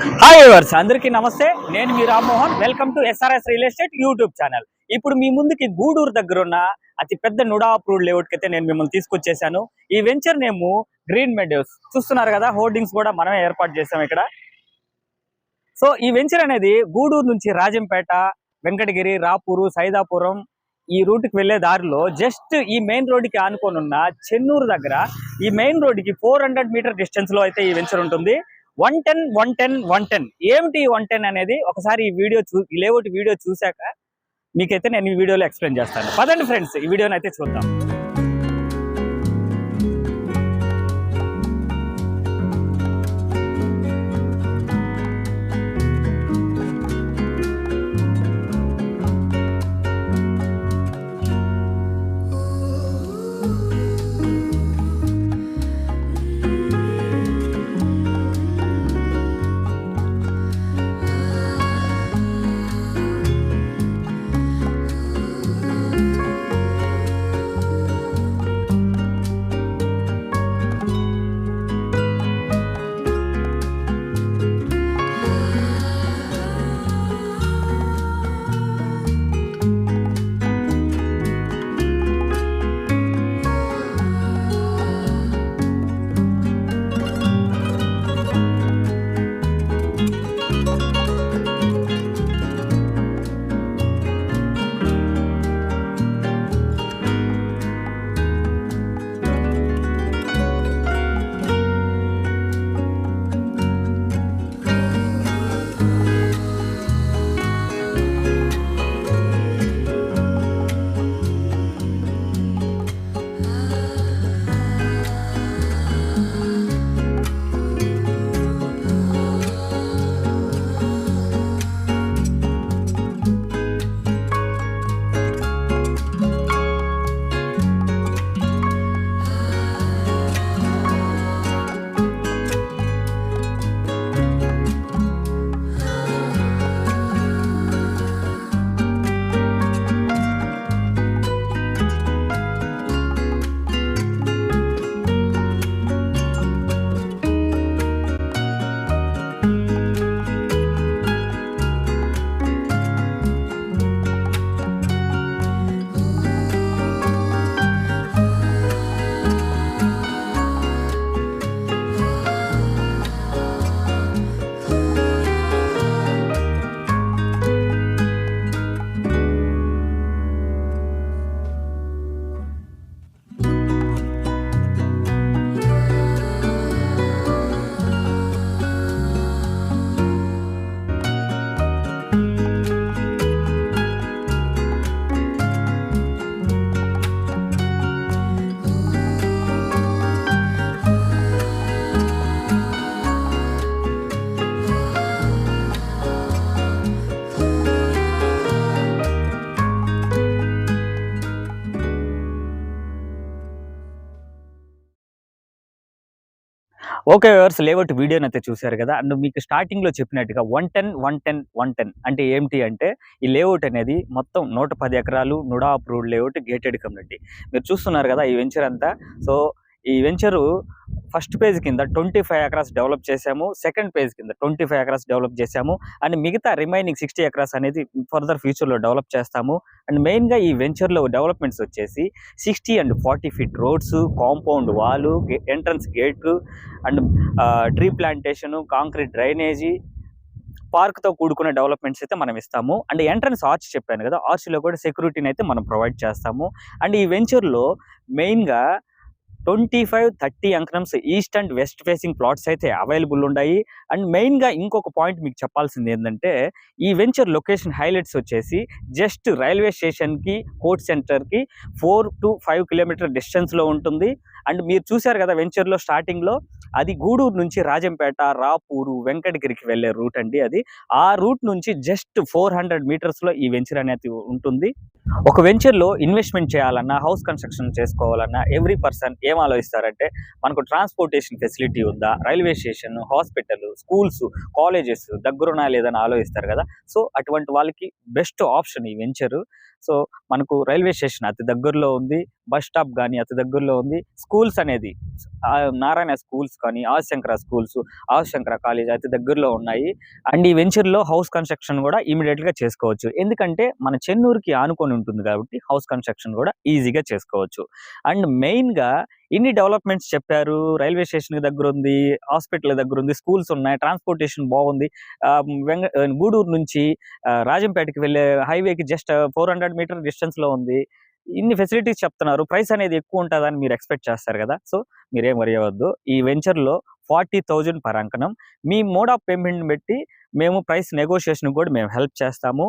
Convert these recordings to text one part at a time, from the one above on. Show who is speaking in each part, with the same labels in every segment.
Speaker 1: Hi viewers, అందరికీ నమస్తే. నేను మీ Rammohan. Welcome to SRS real estate YouTube channel. ఇప్పుడు మీ ముందుకి గూడూరు దగ్గర ఉన్న అతి పెద్ద నుడా అప్రూవ్డ్ లేఅవుట్ కి అయితే నేను మిమ్మల్ని తీసుకొచ్చేసాను. ఈ వెంచర్ నేము గ్రీన్ మెడోస్. చూస్తున్నారు కదా, హోర్డింగ్స్ కూడా మనమే ఏర్పాటు చేసాం ఇక్కడ. సో ఈ వెంచర్ అనేది గూడూరు నుంచి రాజంపేట, వెంకటగిరి, రాపూరు, సైదాపురం ఈ రూట్కి వెళ్లే దారిలో జస్ట్ ఈ మెయిన్ రోడ్డుకి ఆనుకొని ఉన్న చెన్నూరు దగ్గర ఈ మెయిన్ రోడ్డుకి 400 మీటర్ డిస్టెన్స్ లో అయితే ఈ వెంచర్ ఉంటుంది. 110 110 110 ఏమిటి 110 అనేది ఒకసారి ఈ వీడియో ఈ లేఅవుట్ వీడియో చూశాక మీకైతే నేను ఈ వీడియోలో ఎక్స్ప్లెయిన్ చేస్తాను. పదండి ఫ్రెండ్స్, ఈ వీడియోని అయితే చూద్దాం. ఓకే వ్యూవర్స్, లేఅవుట్ వీడియోని అయితే చూశారు కదా. అండ్ మీకు స్టార్టింగ్ లో చెప్పినట్టుగా 110 110 110 అంటే ఏమిటి అంటే, ఈ లేఅవుట్ అనేది మొత్తం 110 ఎకరాలు NUDA approved layout, gated community. మీరు చూస్తున్నారు కదా ఈ వెంచర్ అంతా. సో ఈ వెంచరు ఫస్ట్ పేజ్ కింద 25 ఎకరాస్ డెవలప్ చేశాము, సెకండ్ పేజ్ కింద 25 ఎకరాస్ డెవలప్ చేశాము, అండ్ మిగతా రిమైనింగ్ 60 ఎకరాస్ అనేది ఫర్దర్ ఫ్యూచర్లో డెవలప్ చేస్తాము. అండ్ మెయిన్గా ఈ వెంచర్లో డెవలప్మెంట్స్ వచ్చేసి 60 and 40 feet roads, compound wall, entrance gate, and tree plantation, concrete drainage, పార్క్తో కూడుకున్న డెవలప్మెంట్స్ అయితే మనం ఇస్తాము. అండ్ ఎంట్రన్స్ ఆర్చ్ చెప్పాను కదా, ఆర్చ్లో కూడా సెక్యూరిటీని అయితే మనం ప్రొవైడ్ చేస్తాము. అండ్ ఈ వెంచర్లో మెయిన్గా 25-30 అంకనమ్స్ east and west facing plots అయితే అవైలబుల్ ఉన్నాయి. అండ్ మెయిన్గా ఇంకొక పాయింట్ మీకు చెప్పాల్సింది ఏంటంటే, ఈ వెంచర్ లొకేషన్ హైలైట్స్ వచ్చేసి జస్ట్ రైల్వే స్టేషన్కి, కోర్ట్ సెంటర్కి 4 to 5 కిలోమీటర్ డిస్టెన్స్లో ఉంటుంది. అండ్ మీరు చూశారు కదా వెంచర్లో స్టార్టింగ్లో, అది గూడూరు నుంచి రాజంపేట, రాపూరు, వెంకటగిరికి వెళ్ళే రూట్ అండి అది. ఆ రూట్ నుంచి జస్ట్ 400 మీటర్స్లో ఈ వెంచర్ అనేది ఉంటుంది. ఒక వెంచర్లో ఇన్వెస్ట్మెంట్ చేయాలన్నా, హౌస్ కన్స్ట్రక్షన్ చేసుకోవాలన్నా ఎవ్రీ పర్సన్ ఏం ఆలోచిస్తారంటే, మనకు ట్రాన్స్పోర్టేషన్ ఫెసిలిటీ ఉందా, railway station, hospital, schools, colleges దగ్గరున్నా లేదని ఆలోచిస్తారు కదా. సో అటువంటి వాళ్ళకి బెస్ట్ ఆప్షన్ ఈ వెంచరు. సో మనకు రైల్వే స్టేషన్ అతి దగ్గరలో ఉంది, బస్ స్టాప్ కానీ అతి దగ్గరలో ఉంది. స్కూల్స్ అనేది నారాయణ స్కూల్స్ కానీ, ఆదిశంకర కాలేజ్ అతి దగ్గరలో ఉన్నాయి. అండ్ ఈ వెంచర్‌లో హౌస్ కన్‌స్ట్రక్షన్ గూడా ఇమ్మీడియేట్‌గా చేసుకోవచ్చు. ఎందుకంటే మన చెన్నూరుకి ఆనుకొని ఉంటుంది కాబట్టి హౌస్ కన్‌స్ట్రక్షన్ గూడా ఈజీగా చేసుకోవచ్చు. అండ్ మెయిన్‌గా ఇన్ని డెవలప్‌మెంట్స్ చెప్పారు. రైల్వే స్టేషన్‌కి దగ్గరుంది, హాస్పిటల్ దగ్గరుంది, స్కూల్స్ ఉన్నాయి, ట్రాన్స్‌పోర్టేషన్ బాగుంది. గూడూరు నుంచి రాజంపేటకి వెళ్ళే హైవేకి జస్ట్ 400 మీటర్ డిస్టెన్స్‌లో ఉంది. ఇన్ని ఫెసిలిటీస్ చెప్తున్నారు. ప్రైస్ అనేది ఎక్కువ ఉంటదని మీరు ఎక్స్‌పెక్ట్ చేస్తారు గదా! సో, మీరేం వరీ అవ్వద్దు. ఈ వెంచర్‌లో 40,000 పర్ అంకణం. మీ మోడ్ ఆఫ్ పేమెంట్‌ని బట్టి మేము ప్రైస్ నెగోషియేషన్‌కి గూడా మేము హెల్ప్ చేస్తాము.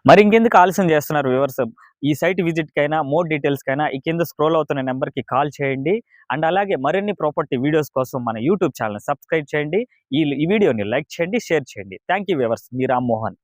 Speaker 1: మరి ఇంకెందుకు ఆలస్యం చేస్తున్నారు వ్యూవర్స్? ఈ సైట్ విజిట్‌కైనా, మోర్ డీటెయిల్స్‌కైనా ఈ కింద స్క్రోల్ అవుతున్న నంబర్‌కి కాల్ చేయండి. అండ్ అలాగే మరిన్ని ప్రాపర్టీ వీడియోస్ కోసం మన యూట్యూబ్ ఛానెల్‌ని సబ్స్క్రైబ్ చేయండి. ఈ వీడియోని లైక్ చేయండి, షేర్ చేయండి. Thank you viewers. Me Rammohan.